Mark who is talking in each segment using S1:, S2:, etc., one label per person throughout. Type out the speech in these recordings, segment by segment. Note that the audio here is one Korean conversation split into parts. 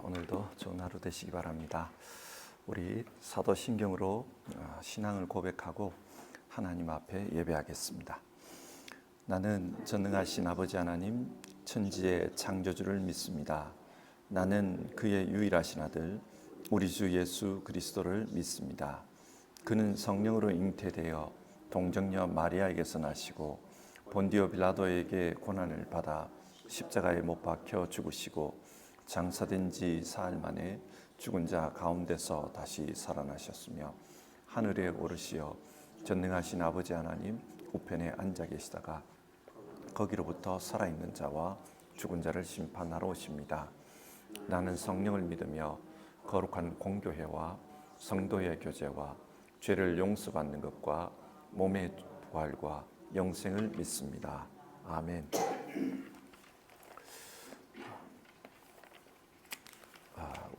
S1: 오늘도 좋은 하루 되시기 바랍니다. 우리 사도신경으로 신앙을 고백하고 하나님 앞에 예배하겠습니다. 나는 전능하신 아버지 하나님, 천지의 창조주를 믿습니다. 나는 그의 유일하신 아들, 우리 주 예수 그리스도를 믿습니다. 그는 성령으로 잉태되어 동정녀 마리아에게서 나시고 본디오 빌라도에게 고난을 받아 십자가에 못 박혀 죽으시고 장사된 지 사흘 만에 죽은 자 가운데서 다시 살아나셨으며 하늘에 오르시어 전능하신 아버지 하나님 우편에 앉아 계시다가 거기로부터 살아있는 자와 죽은 자를 심판하러 오십니다. 나는 성령을 믿으며 거룩한 공교회와 성도의 교제와 죄를 용서받는 것과 몸의 부활과 영생을 믿습니다. 아멘.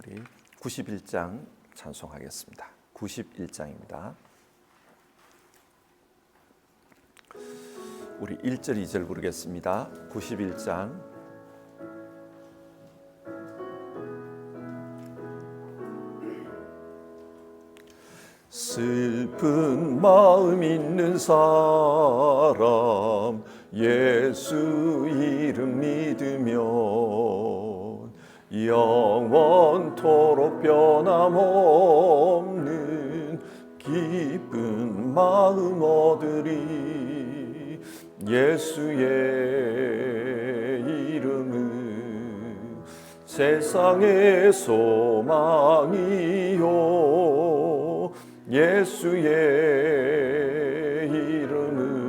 S1: 우리 91장 찬송하겠습니다. 91장입니다. 우리 1절 2절 부르겠습니다. 91장 슬픈 마음 있는 사람 예수 이름 믿으면 영원토록 변함없는 기쁜 마음 얻으리. 예수의 이름은 세상의 소망이요 예수의 이름은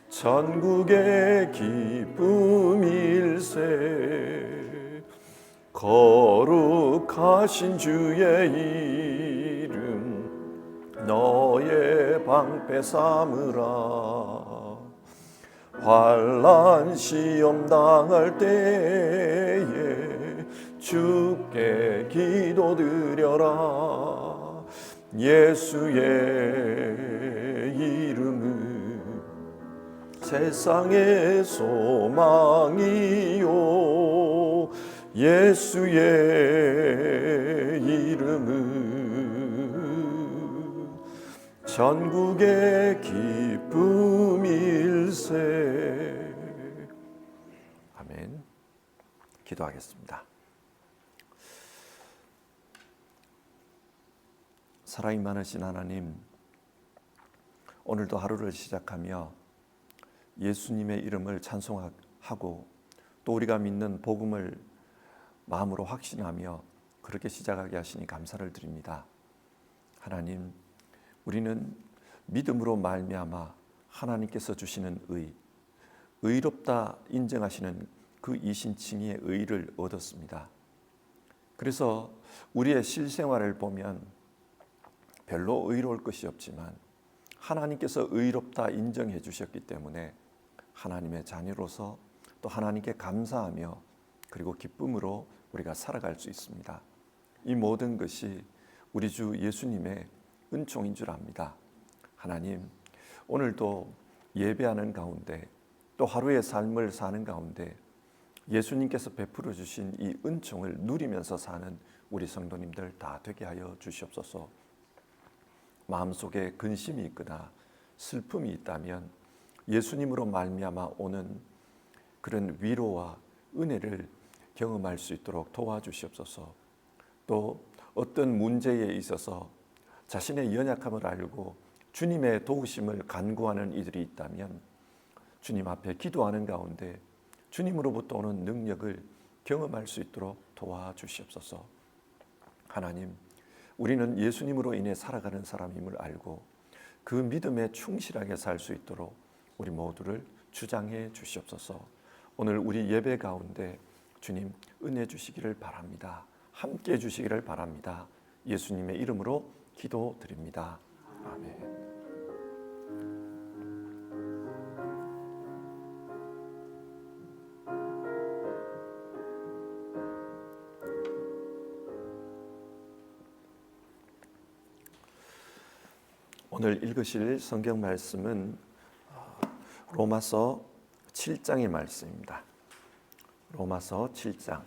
S1: 천국의 기쁨일세. 거룩하신 주의 이름 너의 방패 삼으라. 환난 시험 당할 때에 주께 기도드려라. 예수의 이름은 세상의 소망이요 예수의 이름은 전국의 기쁨일세. 아멘. 기도하겠습니다. 사랑이 많으신 하나님, 오늘도 하루를 시작하며 예수님의 이름을 찬송하고 또 우리가 믿는 복음을 마음으로 확신하며 그렇게 시작하게 하시니 감사를 드립니다. 하나님, 우리는 믿음으로 말미암아 하나님께서 주시는 의롭다 인정하시는 그 이신칭의 의를 얻었습니다. 그래서 우리의 실생활을 보면 별로 의로울 것이 없지만 하나님께서 의롭다 인정해 주셨기 때문에 하나님의 자녀로서 또 하나님께 감사하며 그리고 기쁨으로 우리가 살아갈 수 있습니다. 이 모든 것이 우리 주 예수님의 은총인 줄 압니다. 하나님, 오늘도 예배하는 가운데 또 하루의 삶을 사는 가운데 예수님께서 베풀어 주신 이 은총을 누리면서 사는 우리 성도님들 다 되게 하여 주시옵소서. 마음속에 근심이 있거나 슬픔이 있다면 예수님으로 말미암아 오는 그런 위로와 은혜를 경험할 수 있도록 도와주시옵소서. 또 어떤 문제에 있어서 자신의 연약함을 알고 주님의 도우심을 간구하는 이들이 있다면 주님 앞에 기도하는 가운데 주님으로부터 오는 능력을 경험할 수 있도록 도와주시옵소서. 하나님, 우리는 예수님으로 인해 살아가는 사람임을 알고 그 믿음에 충실하게 살 수 있도록 우리 모두를 주장해 주시옵소서. 오늘 우리 예배 가운데 주님 은혜 주시기를 바랍니다. 함께 해 주시기를 바랍니다. 예수님의 이름으로 기도드립니다. 아멘. 오늘 읽으실 성경 말씀은 로마서 7장의 말씀입니다. 로마서 7장.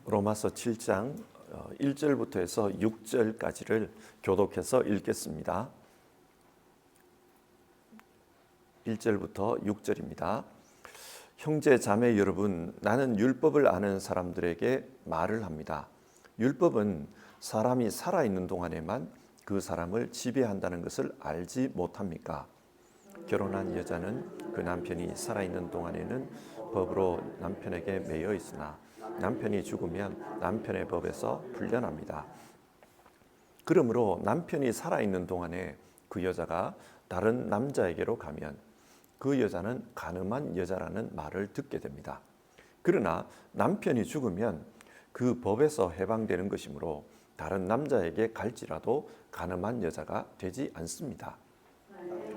S1: 로마서 7장 1절부터 해서 6절까지를 교독해서 읽겠습니다. 1절부터 6절입니다. 형제 자매 여러분, 나는 율법을 아는 사람들에게 말을 합니다. 율법은 사람이 살아있는 동안에만 그 사람을 지배한다는 것을 알지 못합니까? 결혼한 여자는 그 남편이 살아있는 동안에는 법으로 남편에게 매여 있으나 남편이 죽으면 남편의 법에서 풀려납니다. 그러므로 남편이 살아있는 동안에 그 여자가 다른 남자에게로 가면 그 여자는 간음한 여자라는 말을 듣게 됩니다. 그러나 남편이 죽으면 그 법에서 해방되는 것이므로 다른 남자에게 갈지라도 간음한 여자가 되지 않습니다.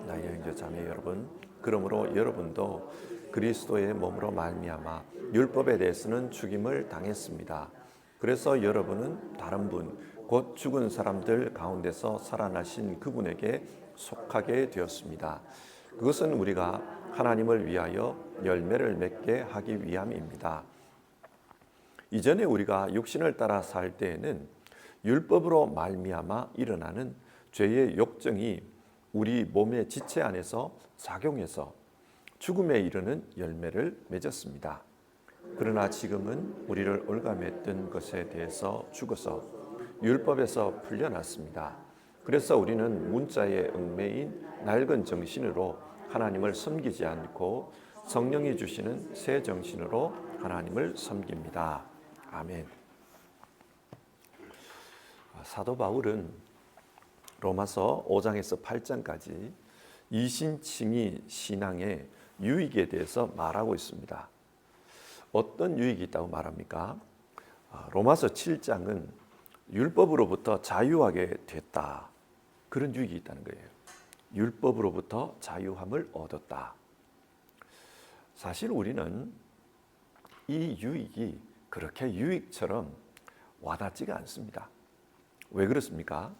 S1: 나의 형제 자매 여러분, 그러므로 여러분도 그리스도의 몸으로 말미암아 율법에 대해서는 죽임을 당했습니다. 그래서 여러분은 다른 분, 곧 죽은 사람들 가운데서 살아나신 그분에게 속하게 되었습니다. 그것은 우리가 하나님을 위하여 열매를 맺게 하기 위함입니다. 이전에 우리가 육신을 따라 살 때에는 율법으로 말미암아 일어나는 죄의 욕정이 우리 몸의 지체 안에서 작용해서 죽음에 이르는 열매를 맺었습니다. 그러나 지금은 우리를 올가맸던 것에 대해서 죽어서 율법에서 풀려났습니다. 그래서 우리는 문자의 얽매인 낡은 정신으로 하나님을 섬기지 않고 성령이 주시는 새 정신으로 하나님을 섬깁니다. 아멘. 사도 바울은 로마서 5장에서 8장까지 이신칭의 신앙의 유익에 대해서 말하고 있습니다. 어떤 유익이 있다고 말합니까? 로마서 7장은 율법으로부터 자유하게 됐다. 그런 유익이 있다는 거예요. 율법으로부터 자유함을 얻었다. 사실 우리는 이 유익이 그렇게 유익처럼 와닿지가 않습니다. 왜 그렇습니까?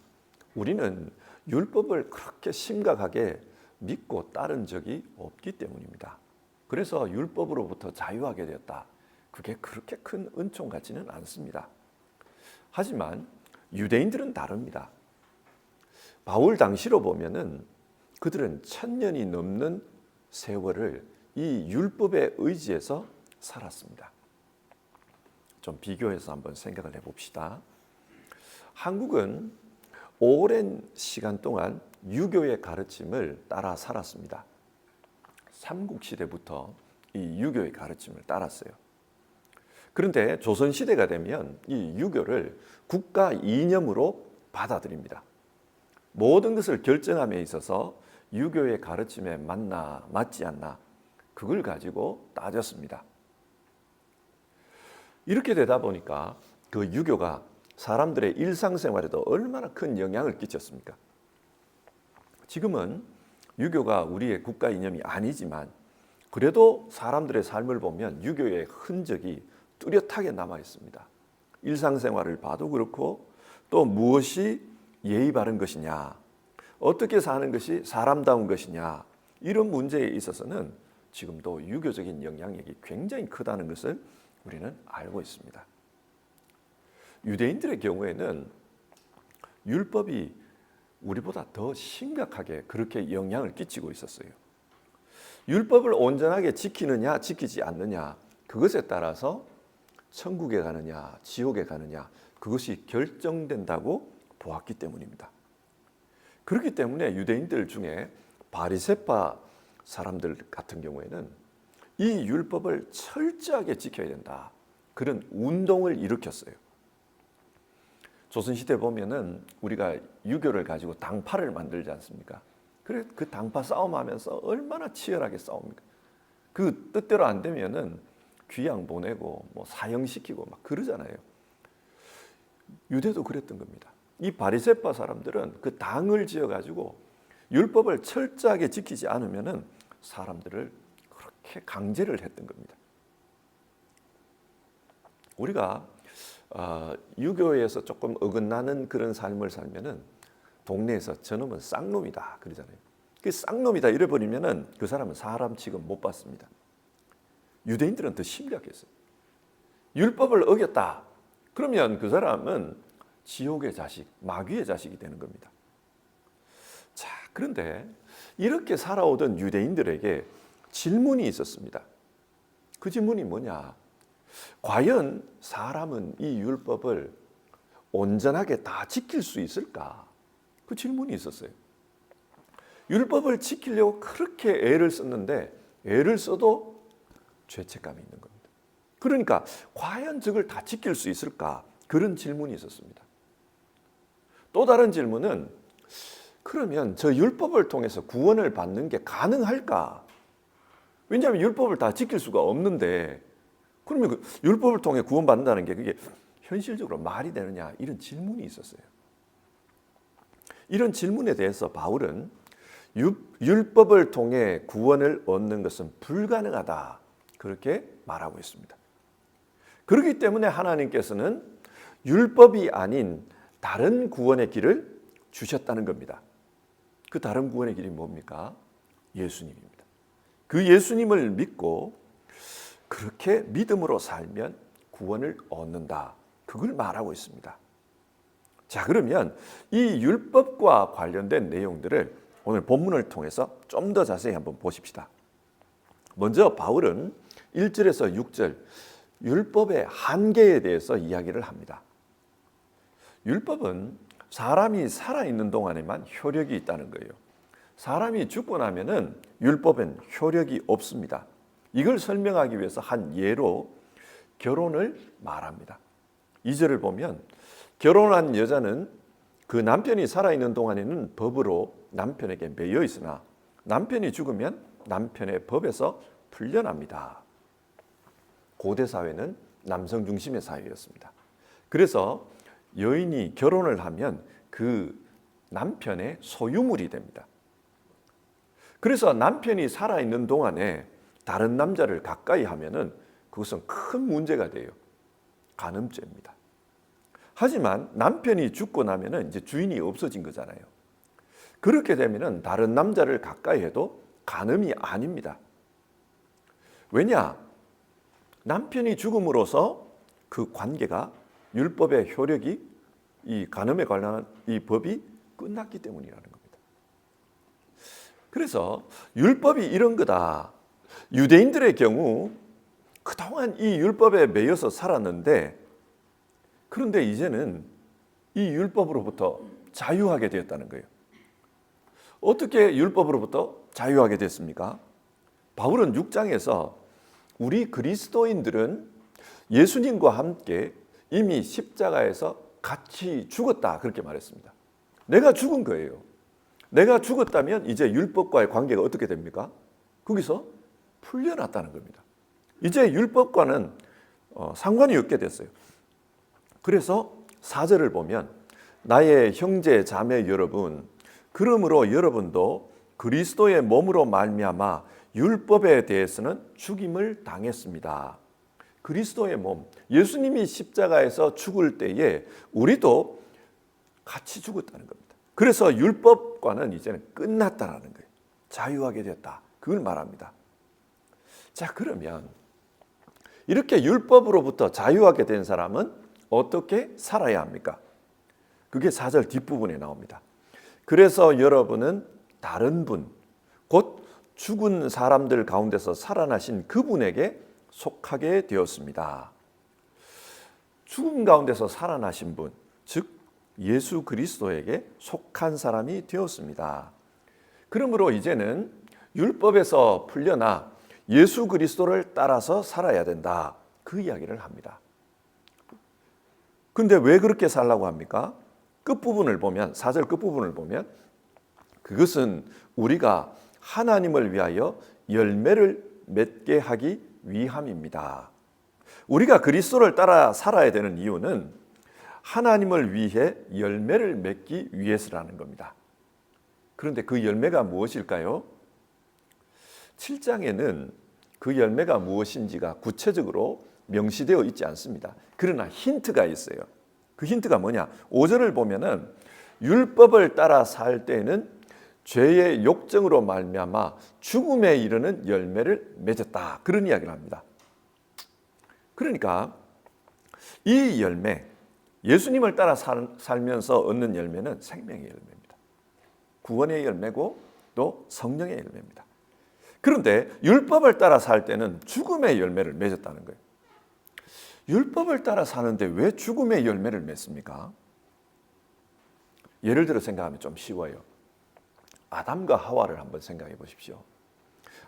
S1: 우리는 율법을 그렇게 심각하게 믿고 따른 적이 없기 때문입니다. 그래서 율법으로부터 자유하게 되었다. 그게 그렇게 큰 은총 같지는 않습니다. 하지만 유대인들은 다릅니다. 바울 당시로 보면은 그들은 1000년이 넘는 세월을 이 율법의 의지에서 살았습니다. 좀 비교해서 한번 생각을 해봅시다. 한국은 오랜 시간 동안 유교의 가르침을 따라 살았습니다. 삼국시대부터 이 유교의 가르침을 따랐어요. 그런데 조선시대가 되면 이 유교를 국가 이념으로 받아들입니다. 모든 것을 결정함에 있어서 유교의 가르침에 맞나 맞지 않나 그걸 가지고 따졌습니다. 이렇게 되다 보니까 그 유교가 사람들의 일상생활에도 얼마나 큰 영향을 끼쳤습니까? 지금은 유교가 우리의 국가 이념이 아니지만 그래도 사람들의 삶을 보면 유교의 흔적이 뚜렷하게 남아 있습니다. 일상생활을 봐도 그렇고 또 무엇이 예의 바른 것이냐, 어떻게 사는 것이 사람다운 것이냐 이런 문제에 있어서는 지금도 유교적인 영향력이 굉장히 크다는 것을 우리는 알고 있습니다. 유대인들의 경우에는 율법이 우리보다 더 심각하게 그렇게 영향을 끼치고 있었어요. 율법을 온전하게 지키느냐 지키지 않느냐 그것에 따라서 천국에 가느냐 지옥에 가느냐 그것이 결정된다고 보았기 때문입니다. 그렇기 때문에 유대인들 중에 바리새파 사람들 같은 경우에는 이 율법을 철저하게 지켜야 된다. 그런 운동을 일으켰어요. 조선시대 보면은 우리가 유교를 가지고 당파를 만들지 않습니까? 그래 그 당파 싸움하면서 얼마나 치열하게 싸웁니까? 그 뜻대로 안 되면은 귀양 보내고 뭐 사형시키고 막 그러잖아요. 유대도 그랬던 겁니다. 이 바리새파 사람들은 그 당을 지어 가지고 율법을 철저하게 지키지 않으면은 사람들을 그렇게 강제를 했던 겁니다. 우리가 유교에서 조금 어긋나는 그런 삶을 살면은 동네에서 저놈은 쌍놈이다 그러잖아요. 그 쌍놈이다 이래버리면은 그 사람은 사람 취급 못 받습니다. 유대인들은 더 심각했어요. 율법을 어겼다. 그러면 그 사람은 지옥의 자식, 마귀의 자식이 되는 겁니다. 자, 그런데 이렇게 살아오던 유대인들에게 질문이 있었습니다. 그 질문이 뭐냐? 과연 사람은 이 율법을 온전하게 다 지킬 수 있을까? 그 질문이 있었어요. 율법을 지키려고 그렇게 애를 썼는데 애를 써도 죄책감이 있는 겁니다. 그러니까 과연 저걸 다 지킬 수 있을까? 그런 질문이 있었습니다. 또 다른 질문은 그러면 저 율법을 통해서 구원을 받는 게 가능할까? 왜냐하면 율법을 다 지킬 수가 없는데 그러면 그 율법을 통해 구원받는다는 게 그게 현실적으로 말이 되느냐? 이런 질문이 있었어요. 이런 질문에 대해서 바울은 율법을 통해 구원을 얻는 것은 불가능하다. 그렇게 말하고 있습니다. 그렇기 때문에 하나님께서는 율법이 아닌 다른 구원의 길을 주셨다는 겁니다. 그 다른 구원의 길이 뭡니까? 예수님입니다. 그 예수님을 믿고 그렇게 믿음으로 살면 구원을 얻는다. 그걸 말하고 있습니다. 자, 그러면 이 율법과 관련된 내용들을 오늘 본문을 통해서 좀 더 자세히 한번 보십시다. 먼저 바울은 1절에서 6절 율법의 한계에 대해서 이야기를 합니다. 율법은 사람이 살아있는 동안에만 효력이 있다는 거예요. 사람이 죽고 나면은 율법엔 효력이 없습니다. 이걸 설명하기 위해서 한 예로 결혼을 말합니다. 2절을 보면 결혼한 여자는 그 남편이 살아있는 동안에는 법으로 남편에게 매여 있으나 남편이 죽으면 남편의 법에서 풀려납니다. 고대 사회는 남성 중심의 사회였습니다. 그래서 여인이 결혼을 하면 그 남편의 소유물이 됩니다. 그래서 남편이 살아있는 동안에 다른 남자를 가까이 하면은 그것은 큰 문제가 돼요. 간음죄입니다. 하지만 남편이 죽고 나면은 이제 주인이 없어진 거잖아요. 그렇게 되면은 다른 남자를 가까이 해도 간음이 아닙니다. 왜냐? 남편이 죽음으로써 그 관계가 율법의 효력이 이 간음에 관련한 이 법이 끝났기 때문이라는 겁니다. 그래서 율법이 이런 거다. 유대인들의 경우 그동안 이 율법에 매여서 살았는데 그런데 이제는 이 율법으로부터 자유하게 되었다는 거예요. 어떻게 율법으로부터 자유하게 됐습니까? 바울은 6장에서 우리 그리스도인들은 예수님과 함께 이미 십자가에서 같이 죽었다 그렇게 말했습니다. 내가 죽은 거예요. 내가 죽었다면 이제 율법과의 관계가 어떻게 됩니까? 거기서 풀려났다는 겁니다. 이제 율법과는 상관이 없게 됐어요. 그래서 4절을 보면 나의 형제 자매 여러분 그러므로 여러분도 그리스도의 몸으로 말미암아 율법에 대해서는 죽임을 당했습니다. 그리스도의 몸, 예수님이 십자가에서 죽을 때에 우리도 같이 죽었다는 겁니다. 그래서 율법과는 이제는 끝났다는 거예요. 자유하게 됐다. 그걸 말합니다. 자, 그러면 이렇게 율법으로부터 자유하게 된 사람은 어떻게 살아야 합니까? 그게 4절 뒷부분에 나옵니다. 그래서 여러분은 다른 분, 곧 죽은 사람들 가운데서 살아나신 그분에게 속하게 되었습니다. 죽음 가운데서 살아나신 분, 즉 예수 그리스도에게 속한 사람이 되었습니다. 그러므로 이제는 율법에서 풀려나 예수 그리스도를 따라서 살아야 된다. 그 이야기를 합니다. 근데 왜 그렇게 살라고 합니까? 끝부분을 보면 4절 끝부분을 보면 그것은 우리가 하나님을 위하여 열매를 맺게 하기 위함입니다. 우리가 그리스도를 따라 살아야 되는 이유는 하나님을 위해 열매를 맺기 위해서라는 겁니다. 그런데 그 열매가 무엇일까요? 7장에는 그 열매가 무엇인지가 구체적으로 명시되어 있지 않습니다. 그러나 힌트가 있어요. 그 힌트가 뭐냐? 5절을 보면은 율법을 따라 살 때는 죄의 욕정으로 말미암아 죽음에 이르는 열매를 맺었다. 그런 이야기를 합니다. 그러니까 이 열매, 예수님을 따라 살면서 얻는 열매는 생명의 열매입니다. 구원의 열매고 또 성령의 열매입니다. 그런데 율법을 따라 살 때는 죽음의 열매를 맺었다는 거예요. 율법을 따라 사는데 왜 죽음의 열매를 맺습니까? 예를 들어 생각하면 좀 쉬워요. 아담과 하와를 한번 생각해 보십시오.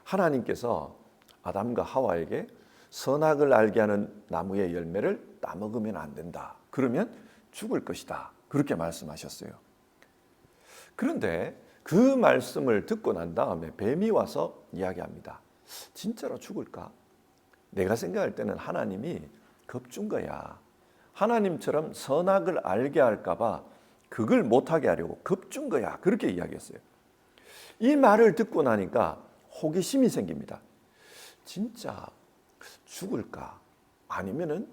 S1: 하나님께서 아담과 하와에게 선악을 알게 하는 나무의 열매를 따먹으면 안 된다. 그러면 죽을 것이다. 그렇게 말씀하셨어요. 그런데 그 말씀을 듣고 난 다음에 뱀이 와서 이야기합니다. 진짜로 죽을까? 내가 생각할 때는 하나님이 겁준 거야. 하나님처럼 선악을 알게 할까 봐 그걸 못하게 하려고 겁준 거야. 그렇게 이야기했어요. 이 말을 듣고 나니까 호기심이 생깁니다. 진짜 죽을까? 아니면은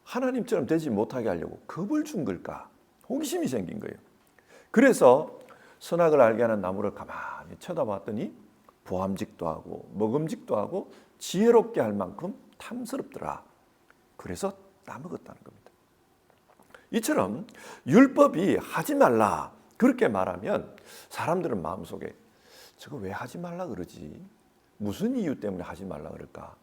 S1: 하나님처럼 되지 못하게 하려고 겁을 준 걸까? 호기심이 생긴 거예요. 그래서 선악을 알게 하는 나무를 가만히 쳐다봤더니 보암직도 하고 먹음직도 하고 지혜롭게 할 만큼 탐스럽더라. 그래서 따먹었다는 겁니다. 이처럼 율법이 하지 말라 그렇게 말하면 사람들은 마음속에 저거 왜 하지 말라 그러지? 무슨 이유 때문에 하지 말라 그럴까?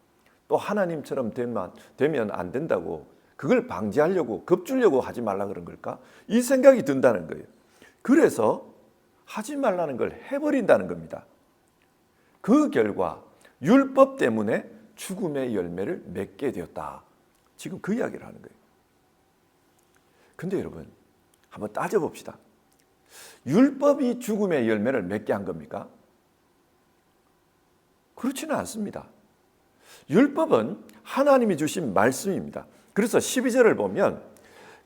S1: 또 하나님처럼 되면 안 된다고 그걸 방지하려고 겁주려고 하지 말라 그런 걸까? 이 생각이 든다는 거예요. 그래서 하지 말라는 걸 해버린다는 겁니다. 그 결과 율법 때문에 죽음의 열매를 맺게 되었다. 지금 그 이야기를 하는 거예요. 근데 여러분 한번 따져봅시다. 율법이 죽음의 열매를 맺게 한 겁니까? 그렇지는 않습니다. 율법은 하나님이 주신 말씀입니다. 그래서 12절을 보면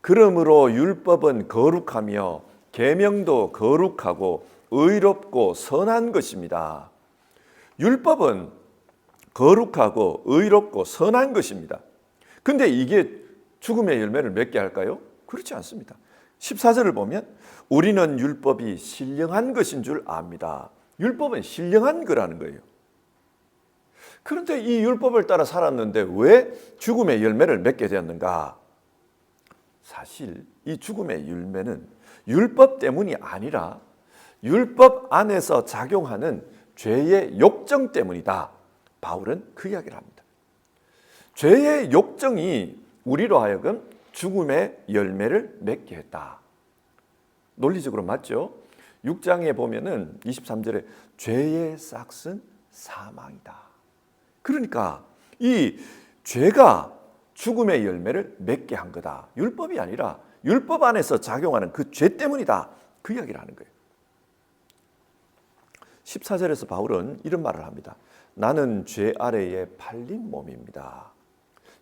S1: 그러므로 율법은 거룩하며 계명도 거룩하고 의롭고 선한 것입니다. 율법은 거룩하고 의롭고 선한 것입니다. 근데 이게 죽음의 열매를 맺게 할까요? 그렇지 않습니다. 14절을 보면 우리는 율법이 신령한 것인 줄 압니다. 율법은 신령한 거라는 거예요. 그런데 이 율법을 따라 살았는데 왜 죽음의 열매를 맺게 되었는가? 사실 이 죽음의 열매는 율법 때문이 아니라 율법 안에서 작용하는 죄의 욕정 때문이다. 바울은 그 이야기를 합니다. 죄의 욕정이 우리로 하여금 죽음의 열매를 맺게 했다. 논리적으로 맞죠? 6장에 보면은 23절에 죄의 싹은 사망이다. 그러니까 이 죄가 죽음의 열매를 맺게 한 거다. 율법이 아니라 율법 안에서 작용하는 그 죄 때문이다. 그 이야기를 하는 거예요. 14절에서 바울은 이런 말을 합니다. 나는 죄 아래에 팔린 몸입니다.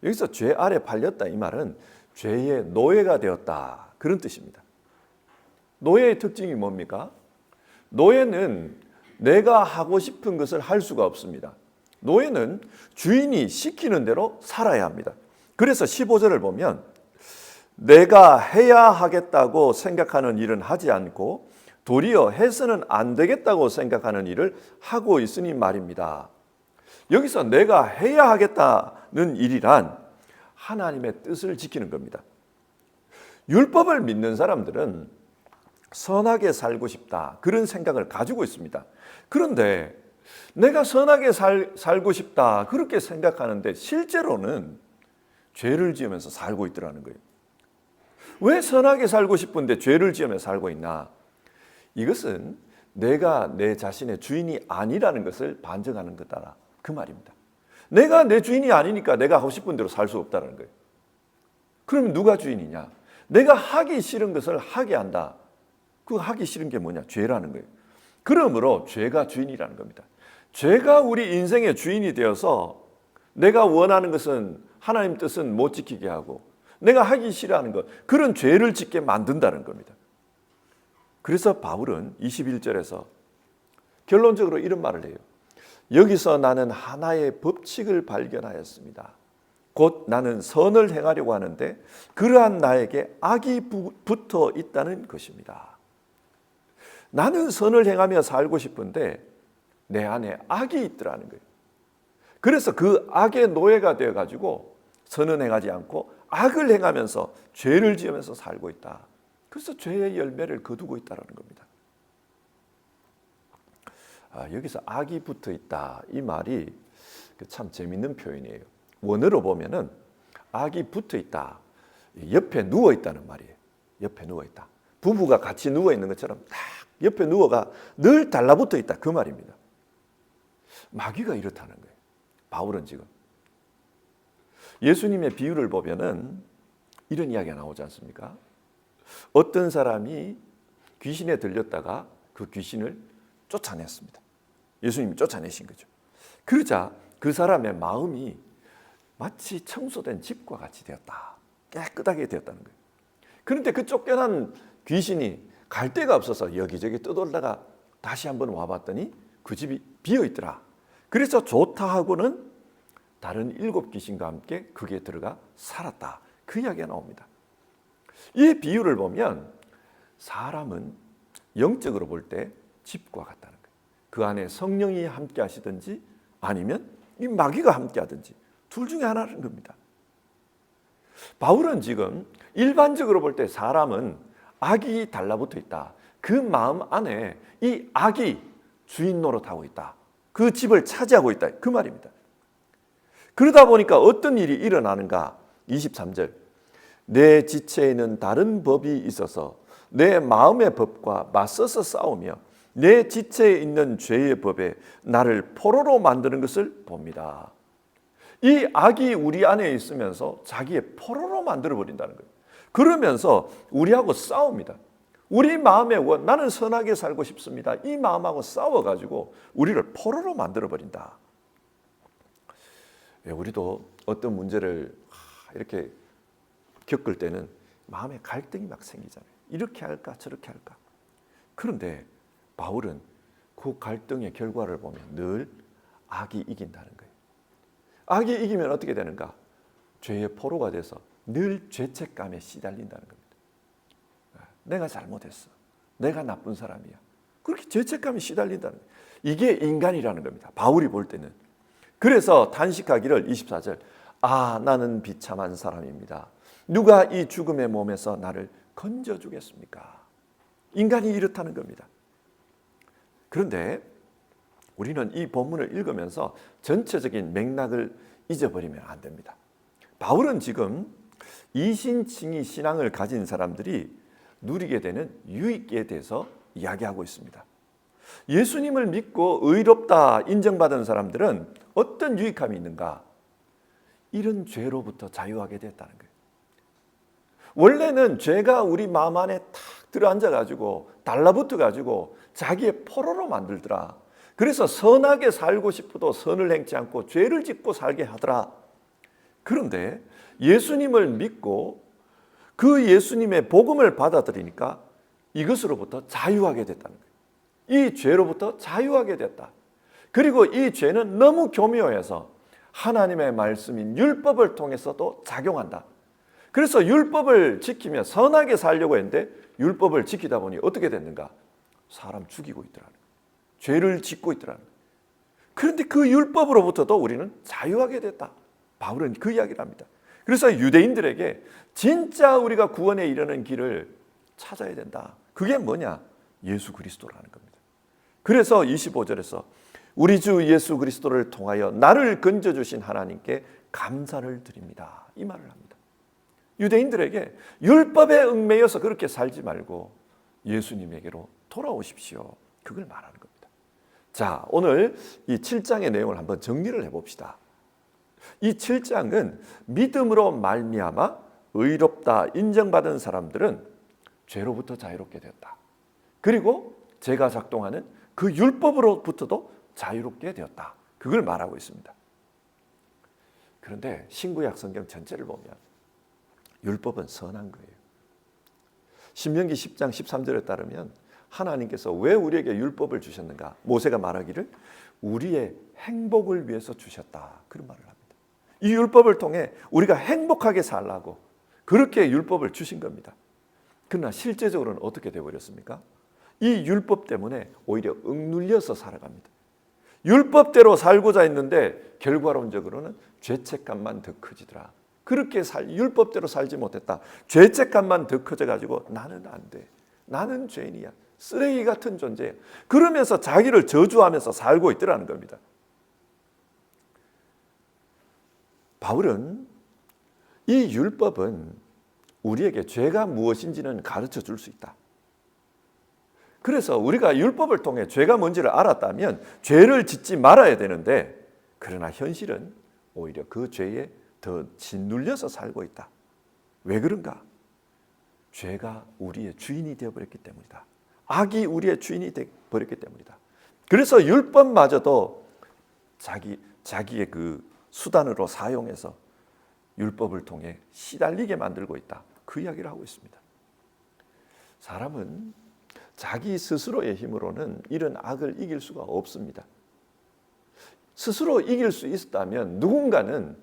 S1: 여기서 죄 아래 팔렸다 이 말은 죄의 노예가 되었다. 그런 뜻입니다. 노예의 특징이 뭡니까? 노예는 내가 하고 싶은 것을 할 수가 없습니다. 노예는 주인이 시키는 대로 살아야 합니다. 그래서 15절을 보면 내가 해야 하겠다고 생각하는 일은 하지 않고 도리어 해서는 안 되겠다고 생각하는 일을 하고 있으니 말입니다. 여기서 내가 해야 하겠다는 일이란 하나님의 뜻을 지키는 겁니다. 율법을 믿는 사람들은 선하게 살고 싶다 그런 생각을 가지고 있습니다. 그런데 내가 선하게 살고 싶다 그렇게 생각하는데 실제로는 죄를 지으면서 살고 있더라는 거예요. 왜 선하게 살고 싶은데 죄를 지으면서 살고 있나? 이것은 내가 내 자신의 주인이 아니라는 것을 반증하는 거다. 그 말입니다. 내가 내 주인이 아니니까 내가 하고 싶은 대로 살 수 없다는 거예요. 그러면 누가 주인이냐? 내가 하기 싫은 것을 하게 한다. 그 하기 싫은 게 뭐냐? 죄라는 거예요. 그러므로 죄가 주인이라는 겁니다. 죄가 우리 인생의 주인이 되어서 내가 원하는 것은 하나님 뜻은 못 지키게 하고 내가 하기 싫어하는 것 그런 죄를 짓게 만든다는 겁니다. 그래서 바울은 21절에서 결론적으로 이런 말을 해요. 여기서 나는 하나의 법칙을 발견하였습니다. 곧 나는 선을 행하려고 하는데 그러한 나에게 악이 붙어 있다는 것입니다. 나는 선을 행하며 살고 싶은데 내 안에 악이 있더라는 거예요. 그래서 그 악의 노예가 되어가지고 선은 행하지 않고 악을 행하면서 죄를 지으면서 살고 있다. 그래서 죄의 열매를 거두고 있다는 겁니다. 여기서 악이 붙어 있다 이 말이 참 재밌는 표현이에요. 원어로 보면은 악이 붙어 있다, 옆에 누워 있다는 말이에요. 옆에 누워 있다. 부부가 같이 누워 있는 것처럼 딱 옆에 누워가 늘 달라붙어 있다 그 말입니다. 마귀가 이렇다는 거예요. 바울은 지금 예수님의 비유를 보면은 이런 이야기가 나오지 않습니까? 어떤 사람이 귀신에 들렸다가 그 귀신을 쫓아냈습니다. 예수님이 쫓아내신 거죠. 그러자 그 사람의 마음이 마치 청소된 집과 같이 되었다. 깨끗하게 되었다는 거예요. 그런데 그 쫓겨난 귀신이 갈 데가 없어서 여기저기 떠돌다가 다시 한번 와봤더니 그 집이 비어있더라. 그래서 좋다 하고는 다른 7 귀신과 함께 거기에 들어가 살았다. 그 이야기가 나옵니다. 이 비유를 보면 사람은 영적으로 볼 때 집과 같다는 거예요. 그 안에 성령이 함께 하시든지 아니면 이 마귀가 함께 하든지 둘 중에 하나라는 겁니다. 바울은 지금 일반적으로 볼 때 사람은 악이 달라붙어 있다. 그 마음 안에 이 악이 주인 노릇하고 있다. 그 집을 차지하고 있다. 그 말입니다. 그러다 보니까 어떤 일이 일어나는가? 23절. 내 지체에는 다른 법이 있어서 내 마음의 법과 맞서서 싸우며 내 지체에 있는 죄의 법에 나를 포로로 만드는 것을 봅니다. 이 악이 우리 안에 있으면서 자기의 포로로 만들어 버린다는 거예요. 그러면서 우리하고 싸웁니다. 우리 마음의 원, 나는 선하게 살고 싶습니다. 이 마음하고 싸워가지고 우리를 포로로 만들어 버린다. 우리도 어떤 문제를 이렇게 겪을 때는 마음에 갈등이 막 생기잖아요. 이렇게 할까 저렇게 할까. 그런데 바울은 그 갈등의 결과를 보면 늘 악이 이긴다는 거예요. 악이 이기면 어떻게 되는가? 죄의 포로가 돼서 늘 죄책감에 시달린다는 겁니다. 내가 잘못했어. 내가 나쁜 사람이야. 그렇게 죄책감에 시달린다는 거예요. 이게 인간이라는 겁니다. 바울이 볼 때는. 그래서 탄식하기를 24절. 나는 비참한 사람입니다. 누가 이 죽음의 몸에서 나를 건져주겠습니까? 인간이 이렇다는 겁니다. 그런데 우리는 이 본문을 읽으면서 전체적인 맥락을 잊어버리면 안 됩니다. 바울은 지금 이신칭의 신앙을 가진 사람들이 누리게 되는 유익에 대해서 이야기하고 있습니다. 예수님을 믿고 의롭다 인정받은 사람들은 어떤 유익함이 있는가? 이런 죄로부터 자유하게 됐다는 거예요. 원래는 죄가 우리 마음 안에 탁 들어앉아가지고 달라붙어가지고 자기의 포로로 만들더라. 그래서 선하게 살고 싶어도 선을 행치 않고 죄를 짓고 살게 하더라. 그런데 예수님을 믿고 그 예수님의 복음을 받아들이니까 이것으로부터 자유하게 됐다는 거예요. 이 죄로부터 자유하게 됐다. 그리고 이 죄는 너무 교묘해서 하나님의 말씀인 율법을 통해서도 작용한다. 그래서 율법을 지키며 선하게 살려고 했는데 율법을 지키다 보니 어떻게 됐는가? 사람 죽이고 있더라는 거예요. 죄를 짓고 있더라는 거예요. 그런데 그 율법으로부터도 우리는 자유하게 됐다. 바울은 그 이야기를 합니다. 그래서 유대인들에게 진짜 우리가 구원에 이르는 길을 찾아야 된다. 그게 뭐냐? 예수 그리스도라는 겁니다. 그래서 25절에서 우리 주 예수 그리스도를 통하여 나를 건져주신 하나님께 감사를 드립니다. 이 말을 합니다. 유대인들에게 율법에 얽매여서 그렇게 살지 말고 예수님에게로 돌아오십시오. 그걸 말하는 겁니다. 자, 오늘 이 7장의 내용을 한번 정리를 해봅시다. 이 7장은 믿음으로 말미암아 의롭다 인정받은 사람들은 죄로부터 자유롭게 되었다. 그리고 죄가 작동하는 그 율법으로부터도 자유롭게 되었다. 그걸 말하고 있습니다. 그런데 신구약 성경 전체를 보면 율법은 선한 거예요. 신명기 10장 13절에 따르면 하나님께서 왜 우리에게 율법을 주셨는가? 모세가 말하기를 우리의 행복을 위해서 주셨다. 그런 말을 합니다. 이 율법을 통해 우리가 행복하게 살라고 그렇게 율법을 주신 겁니다. 그러나 실제적으로는 어떻게 되어버렸습니까? 이 율법 때문에 오히려 억눌려서 살아갑니다. 율법대로 살고자 했는데 결과론적으로는 죄책감만 더 커지더라. 그렇게 율법대로 살지 못했다. 죄책감만 더 커져가지고 나는 안 돼. 나는 죄인이야. 쓰레기 같은 존재야. 그러면서 자기를 저주하면서 살고 있더라는 겁니다. 바울은 이 율법은 우리에게 죄가 무엇인지는 가르쳐 줄 수 있다. 그래서 우리가 율법을 통해 죄가 뭔지를 알았다면 죄를 짓지 말아야 되는데, 그러나 현실은 오히려 그 죄에 더 짓눌려서 살고 있다. 왜 그런가? 죄가 우리의 주인이 되어버렸기 때문이다. 악이 우리의 주인이 되어버렸기 때문이다. 그래서 율법마저도 자기의 그 수단으로 사용해서 율법을 통해 시달리게 만들고 있다. 그 이야기를 하고 있습니다. 사람은 자기 스스로의 힘으로는 이런 악을 이길 수가 없습니다. 스스로 이길 수 있었다면 누군가는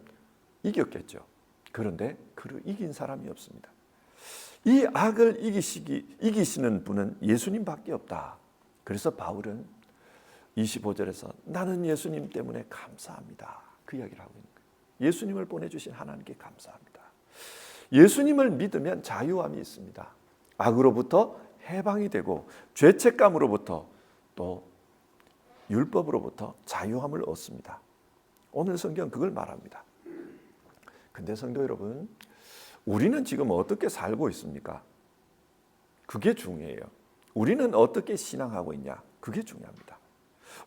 S1: 이겼겠죠. 그런데 그를 이긴 사람이 없습니다. 이 악을 이기시는 분은 예수님밖에 없다. 그래서 바울은 25절에서 나는 예수님 때문에 감사합니다. 그 이야기를 하고 있는 거예요. 예수님을 보내주신 하나님께 감사합니다. 예수님을 믿으면 자유함이 있습니다. 악으로부터 해방이 되고 죄책감으로부터 또 율법으로부터 자유함을 얻습니다. 오늘 성경 그걸 말합니다. 근데 성도 여러분, 우리는 지금 어떻게 살고 있습니까? 그게 중요해요. 우리는 어떻게 신앙하고 있냐? 그게 중요합니다.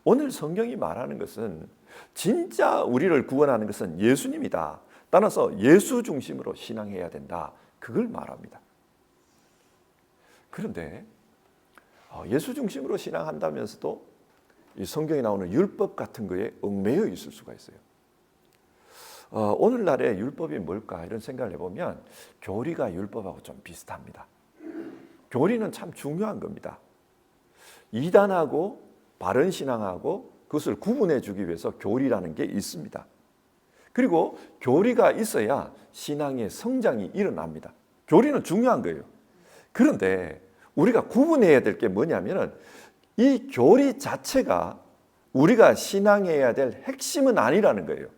S1: 오늘 성경이 말하는 것은 진짜 우리를 구원하는 것은 예수님이다. 따라서 예수 중심으로 신앙해야 된다. 그걸 말합니다. 그런데 예수 중심으로 신앙한다면서도 이 성경에 나오는 율법 같은 거에 얽매여 있을 수가 있어요. 오늘날의 율법이 뭘까 이런 생각을 해보면 교리가 율법하고 좀 비슷합니다. 교리는 참 중요한 겁니다. 이단하고 바른 신앙하고 그것을 구분해 주기 위해서 교리라는 게 있습니다. 그리고 교리가 있어야 신앙의 성장이 일어납니다. 교리는 중요한 거예요. 그런데 우리가 구분해야 될 게 뭐냐면은 이 교리 자체가 우리가 신앙해야 될 핵심은 아니라는 거예요.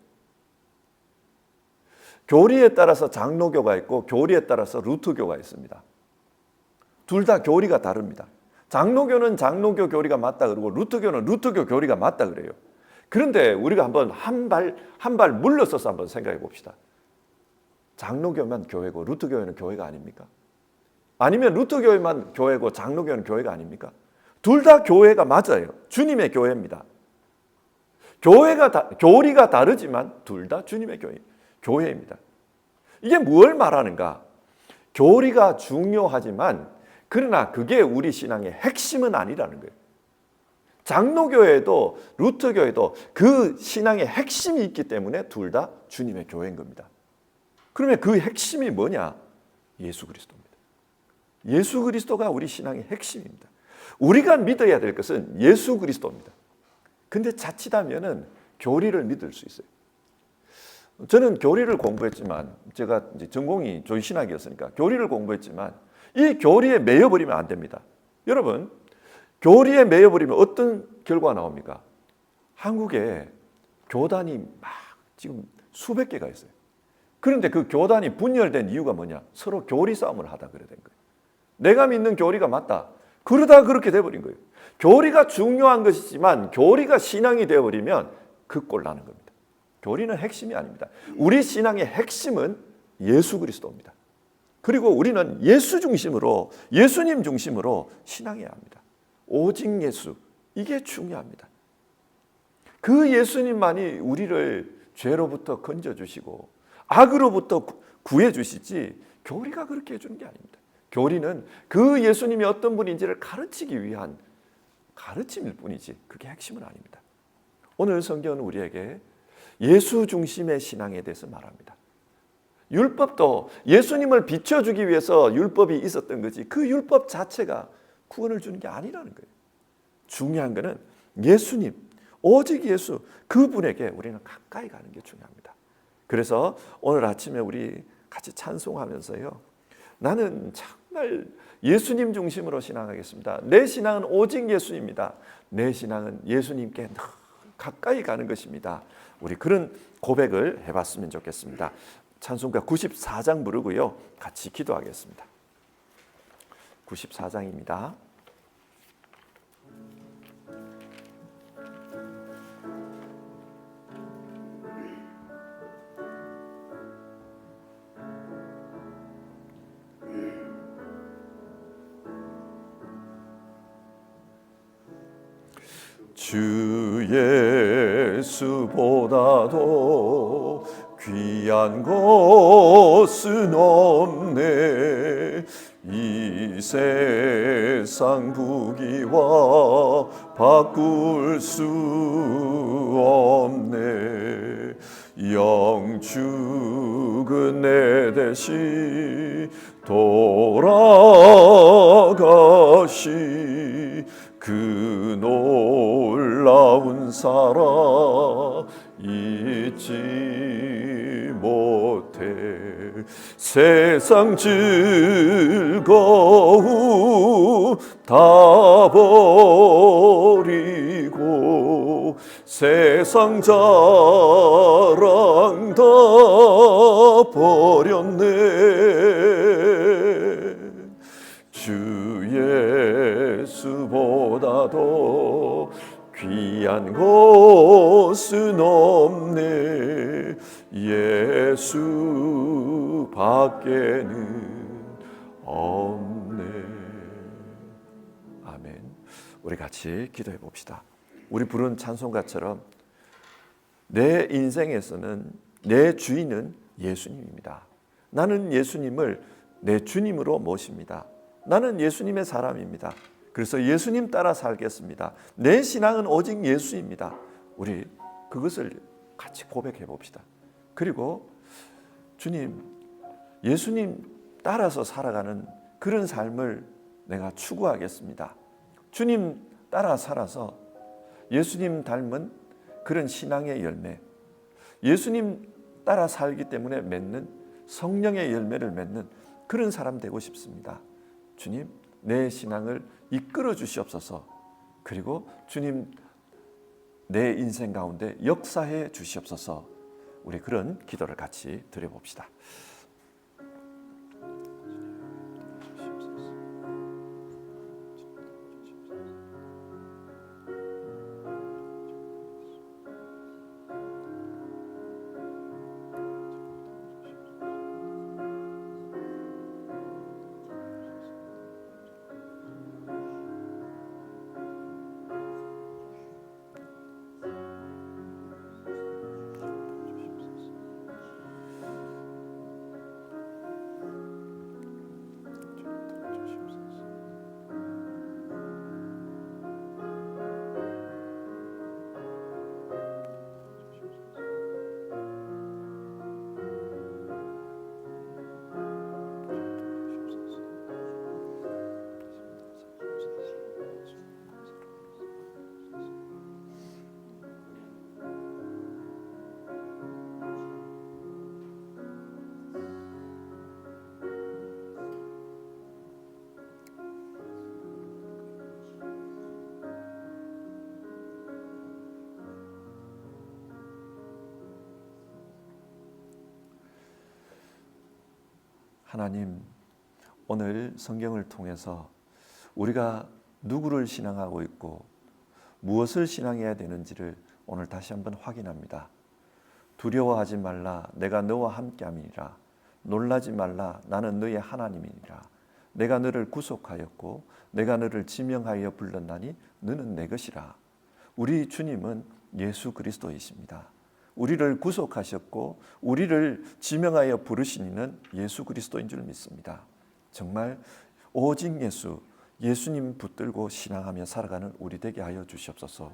S1: 교리에 따라서 장로교가 있고 교리에 따라서 루터교가 있습니다. 둘 다 교리가 다릅니다. 장로교는 장로교 교리가 맞다 그러고 루터교는 루터교 교리가 맞다 그래요. 그런데 우리가 한번 한 발 물러서서 한번 생각해 봅시다. 장로교만 교회고 루터교회는 교회가 아닙니까? 아니면 루터교회만 교회고 장로교회는 교회가 아닙니까? 둘 다 교회가 맞아요. 주님의 교회입니다. 교리가 다르지만 둘 다 주님의 교회입니다. 이게 뭘 말하는가? 교리가 중요하지만 그러나 그게 우리 신앙의 핵심은 아니라는 거예요. 장로교회도 루터교회도 그 신앙의 핵심이 있기 때문에 둘 다 주님의 교회인 겁니다. 그러면 그 핵심이 뭐냐? 예수 그리스도입니다. 예수 그리스도가 우리 신앙의 핵심입니다. 우리가 믿어야 될 것은 예수 그리스도입니다. 근데 자칫하면은 교리를 믿을 수 있어요. 저는 교리를 공부했지만 제가 이제 전공이 조신학이었으니까 교리를 공부했지만 이 교리에 매여버리면 안 됩니다. 여러분, 교리에 매여버리면 어떤 결과가 나옵니까? 한국에 교단이 막 지금 수백 개가 있어요. 그런데 그 교단이 분열된 이유가 뭐냐? 서로 교리 싸움을 하다 그래 된 거예요. 내가 믿는 교리가 맞다. 그러다 그렇게 돼버린 거예요. 교리가 중요한 것이지만 교리가 신앙이 되어버리면 그 꼴 나는 겁니다. 교리는 핵심이 아닙니다. 우리 신앙의 핵심은 예수 그리스도입니다. 그리고 우리는 예수 중심으로, 예수님 중심으로 신앙해야 합니다. 오직 예수, 이게 중요합니다. 그 예수님만이 우리를 죄로부터 건져주시고 악으로부터 구해주시지 교리가 그렇게 해주는 게 아닙니다. 교리는 그 예수님이 어떤 분인지를 가르치기 위한 가르침일 뿐이지 그게 핵심은 아닙니다. 오늘 성경은 우리에게 예수 중심의 신앙에 대해서 말합니다. 율법도 예수님을 비춰주기 위해서 율법이 있었던 거지 그 율법 자체가 구원을 주는 게 아니라는 거예요. 중요한 거는 예수님, 오직 예수, 그분에게 우리는 가까이 가는 게 중요합니다. 그래서 오늘 아침에 우리 같이 찬송하면서요, 나는 정말 예수님 중심으로 신앙하겠습니다. 내 신앙은 오직 예수입니다. 내 신앙은 예수님께 더 가까이 가는 것입니다. 우리 그런 고백을 해봤으면 좋겠습니다. 찬송가 94장 부르고요, 같이 기도하겠습니다. 94장입니다. 주 예수보다도 귀한 것은 없네. 이 세상 부귀와 바꿀 수 없네. 영축은 내 대신 돌아가시 그 놀라운 사랑 잊지 못해. 세상 즐거움 다 버리고 세상 자랑 다 버렸네. 주 예수보다도 귀한 것은 없네. 예수 밖에는 없네. 아멘. 우리 같이 기도해 봅시다. 우리 부른 찬송가처럼 내 인생에서는 내 주인은 예수님입니다. 나는 예수님을 내 주님으로 모십니다. 나는 예수님의 사람입니다. 그래서 예수님 따라 살겠습니다. 내 신앙은 오직 예수입니다. 우리 그것을 같이 고백해 봅시다. 그리고 주님, 예수님 따라서 살아가는 그런 삶을 내가 추구하겠습니다. 주님 따라 살아서 예수님 닮은 그런 신앙의 열매, 예수님 따라 살기 때문에 맺는 성령의 열매를 맺는 그런 사람 되고 싶습니다. 주님, 내 신앙을 이끌어 주시옵소서. 그리고 주님, 내 인생 가운데 역사해 주시옵소서. 우리 그런 기도를 같이 드려봅시다. 하나님, 오늘 성경을 통해서 우리가 누구를 신앙하고 있고 무엇을 신앙해야 되는지를 오늘 다시 한번 확인합니다. 두려워하지 말라, 내가 너와 함께함이니라. 놀라지 말라, 나는 너의 하나님이니라. 내가 너를 구속하였고 내가 너를 지명하여 불렀나니 너는 내 것이라. 우리 주님은 예수 그리스도이십니다. 우리를 구속하셨고 우리를 지명하여 부르신 이는 예수 그리스도인 줄 믿습니다. 정말 오직 예수님 붙들고 신앙하며 살아가는 우리 되게 하여 주시옵소서.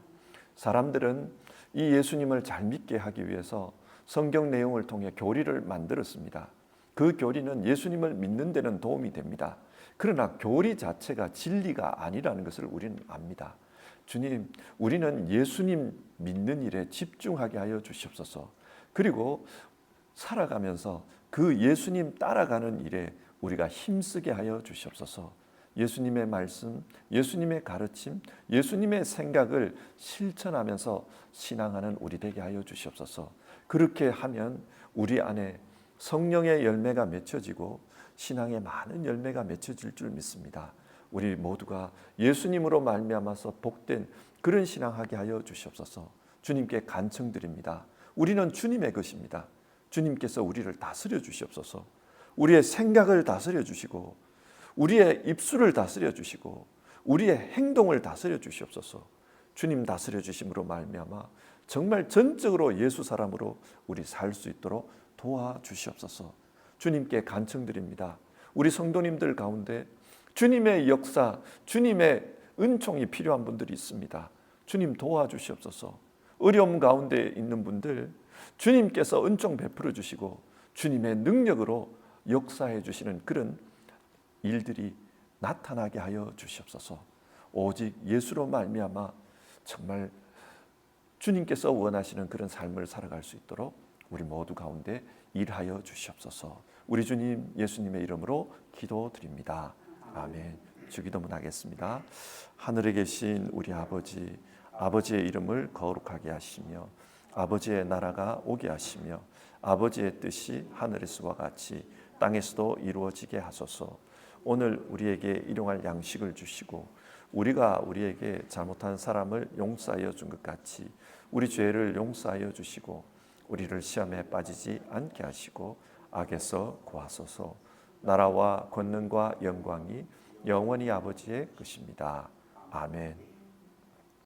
S1: 사람들은 이 예수님을 잘 믿게 하기 위해서 성경 내용을 통해 교리를 만들었습니다. 그 교리는 예수님을 믿는 데는 도움이 됩니다. 그러나 교리 자체가 진리가 아니라는 것을 우리는 압니다. 주님, 우리는 예수님 믿는 일에 집중하게 하여 주시옵소서. 그리고 살아가면서 그 예수님 따라가는 일에 우리가 힘쓰게 하여 주시옵소서. 예수님의 말씀, 예수님의 가르침, 예수님의 생각을 실천하면서 신앙하는 우리 되게 하여 주시옵소서. 그렇게 하면 우리 안에 성령의 열매가 맺혀지고 신앙의 많은 열매가 맺혀질 줄 믿습니다. 우리 모두가 예수님으로 말미암아서 복된 그런 신앙하게 하여 주시옵소서. 주님께 간청드립니다. 우리는 주님의 것입니다. 주님께서 우리를 다스려 주시옵소서. 우리의 생각을 다스려 주시고 우리의 입술을 다스려 주시고 우리의 행동을 다스려 주시옵소서. 주님 다스려 주심으로 말미암아 정말 전적으로 예수 사람으로 우리 살 수 있도록 도와주시옵소서. 주님께 간청드립니다. 우리 성도님들 가운데 주님의 역사, 주님의 은총이 필요한 분들이 있습니다. 주님 도와주시옵소서. 어려움 가운데 있는 분들 주님께서 은총 베풀어 주시고 주님의 능력으로 역사해 주시는 그런 일들이 나타나게 하여 주시옵소서. 오직 예수로 말미암아 정말 주님께서 원하시는 그런 삶을 살아갈 수 있도록 우리 모두 가운데 일하여 주시옵소서. 우리 주님 예수님의 이름으로 기도드립니다. 아멘. 주기도문 하겠습니다. 하늘에 계신 우리 아버지, 아버지의 이름을 거룩하게 하시며 아버지의 나라가 오게 하시며 아버지의 뜻이 하늘에서와 같이 땅에서도 이루어지게 하소서. 오늘 우리에게 일용할 양식을 주시고 우리가 우리에게 잘못한 사람을 용서하여 준 것 같이 우리 죄를 용서하여 주시고 우리를 시험에 빠지지 않게 하시고 악에서 구하소서. 나라와 권능과 영광이 영원히 아버지의 것입니다. 아멘.